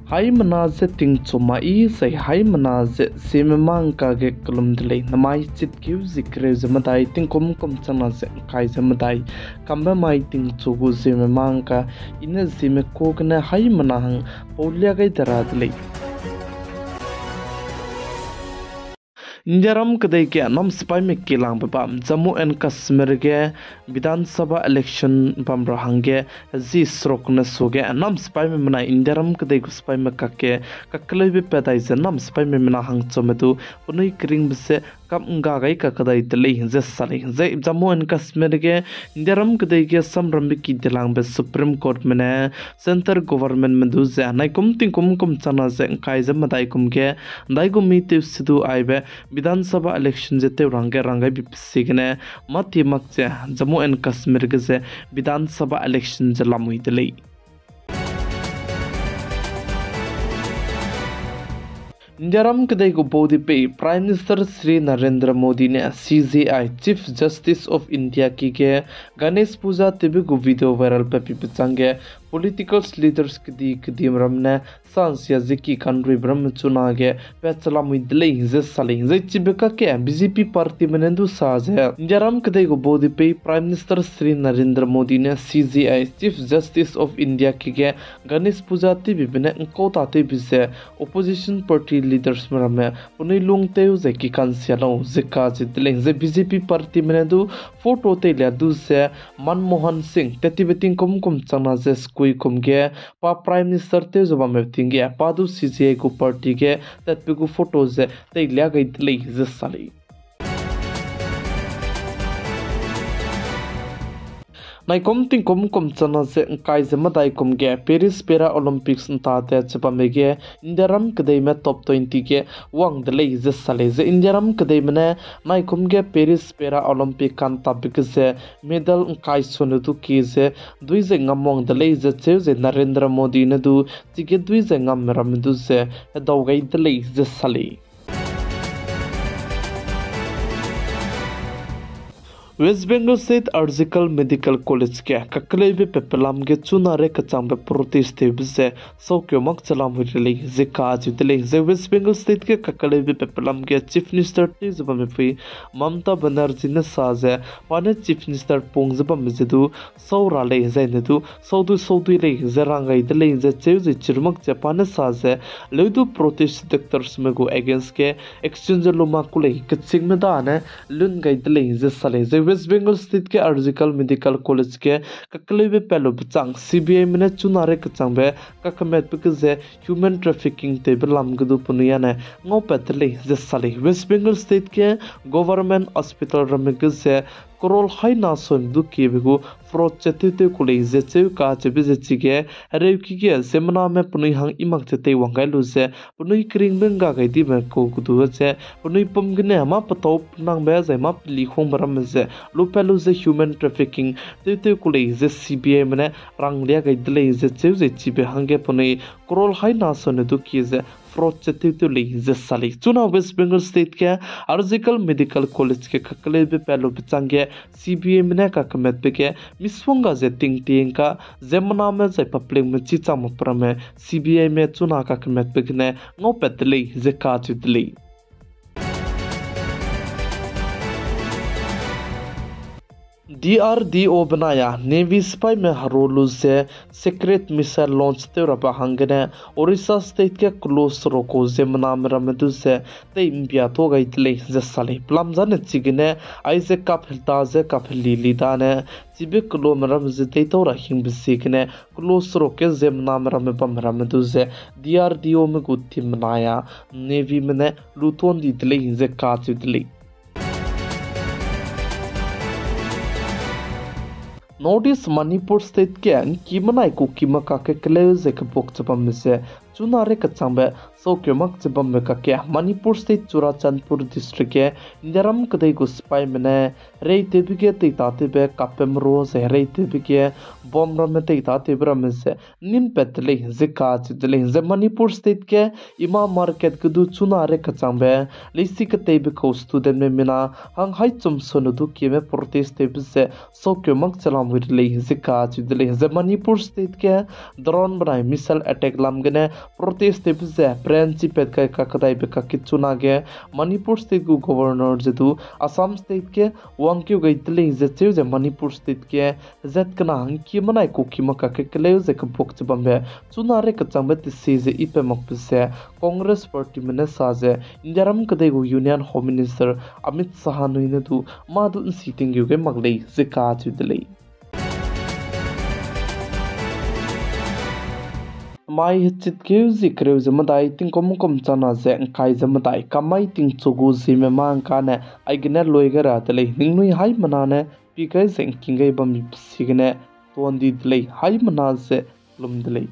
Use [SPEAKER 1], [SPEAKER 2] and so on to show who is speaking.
[SPEAKER 1] Hai manaze ting chuma I say hai manaze Zeme ka ge kolum delay namai chit kiu zikre zamadai ting kum chana ze kai zamadai kamba mai ting chugu Zeme ka ina Zeme kokna hai manahang paulia gai dara delay Injaram kadai ke nam spy me kilang pam Jammu and Kashmir ge Vidhan Sabha election pam rahange zi srok na soge nam spy me mana Injaram kadai gu spy me kakke kaklai be pedai ze nam spy me mana hang chometu punai kring bse kam nga gai ka kadai tele ze sale ze Jammu and Kashmir ge Injaram kadai ge samram ki dilang be Supreme Court mena center government mendu ze nai kum chana ze kai ze madai kum ge dai gu mi te sidu aibe Vidhan Sabha election jete rangai bipsigene mati makche Jammu and Kashmir ge Vidhan Sabha election jalamui delay Injaram kadai go bodi pe Prime Minister Shri Narendra Modi ne CJI Chief Justice of India ki ge Ganesh Puja tebe go video viral pe pichange political leaders kdi ramne sansia ziki country bram chuna ge pechla muidle ze sale ze chibeka ke BJP party menendu saje Injaram kadai go bodi pe Prime Minister Shri Narendra Modi ne CJI Chief Justice of India ki ge Ganesh Puja tebe bine ko ta te bise opposition party leaders marame punai lungteu ze ki kansia lo ze ka jidle ze BJP party menendu photo te la du se Manmohan Singh tetibeting kum chana ze kumge pa Prime Minister te zoba me tinge padu CJI ko party ge that pe ko photos te lya gai dle ze sali nai kum chana ze kai ze madai kum ge Paris Para Olympics ta te chapa me ge Indiaram kadai me top 20 ge wang dle ze sale ze Indiaram kadai mena nai kum ge Paris Para Olympic kan ta big ze medal kai sonu tu ki ze dui ze ngamong dle ze che ze Narendra Modi ne du tige dui ze ngam ram du ze daw gai dle ze sale West Bengal State Surgical Medical College ke kaklebe pepelam ge chunare kachang be protest bise sokyo mak chalam hurele ze ka jidele ze West Bengal State ke kaklebe pepelam ge Chief Minister te zbame phi Mamta Banerjee ne saze pane Chief Minister pongzba mejedu saurale ze nedu saudu le ze rangai dele ze cheuze chirmak japane saze ledu protest doctors me go against ke exchange loma kule kaching me da ne lun gai dele ze sale ze West Bengal State ke Surgical Medical College ke kaklebe pelo bchang CBI mena chunare kachang be kakamet pe ze human trafficking te belam gudu punya ne ngo petle ze sale West Bengal State ke government hospital ramke ze korol haina son du ki begu fraud chetite kule ze cheu ka chebe ze chige reuki ge semna me punui hang imak chete wangai lu ze punui kring benga gai di me ko gudu ze punui pum gne ma patop nang be ze ma li khong baram ze lu pelu ze human trafficking te kule ze CBI mane rang lia gai dle ze cheu ze chibe hange punui korol haina son du ki ze fraud chetite le ze sali chuna West Bengal State ke Surgical Medical College ke kaklebe pelo bichange CBI mena ka kamet ke miswanga ze ting ka zemna me ze public me chicha maprame CBI me chuna ka kamet ke ne ngo petle ze ka chidle DRDO बनाया navy spy में हरोलू से secret missile launch ते रबा हंगने Odisha state के close रोको जेमना में रमदु से ते India तो गई तले जसले प्लम जन चिगने आइसे काफिलता जे काफिली लिदाने चिबे क्लो में रमजते तो रहिम बिसिगने क्लोज रोके जेमना में रम बम रमदु से DRDO में गुत्ती मनाया नेवी में लुतोन दी तले जे काच दिले Notice Manipur State ke kimana ku kimaka ke kleze ke bokchapam se chunare kachangbe sokyomak chibam me ka ke Manipur State Churachandpur district ke Indiaram kadai ku spy mene reite bige te tate be kapem roz reite bige bomra me te tate bram se nim petle zika chidle ze Manipur State ke ima market kudu chunare kachangbe leisi ke te be ko student me mina hang hai chum sonu du ki me protest te be se sokyomak chalam हुई ले जिका जुदले जे Manipur state के drone बनाई missile attack लामगने protest से principal का कदाई बे का किचुना गे Manipur state को governor जदु Assam state के वांक्यू गइतले जे जे मणिपुर स्टेट के जेट कना हंकी मनाई कुकी मका के कलेउ जे कबोक चबम्बे चुनारे कचंबे तिसे जे इपे मकपसे कांग्रेस पार्टी में साजे इंदिराम कदेगु union home minister Amit Shah नुइने दु मादु सीटिंग युगे मगले जिका जुदले माई हिचित के जिक्रे जमदाई तिंग कोम चना जे kai जमदाई कमाई तिंग चुगु जिमे मांग काने आइगने लोइगरा तले निंगनुई हाई मनाने पिकै जेंग किंगै बमी सिगने तोंदी दले हाई मना से लुमदले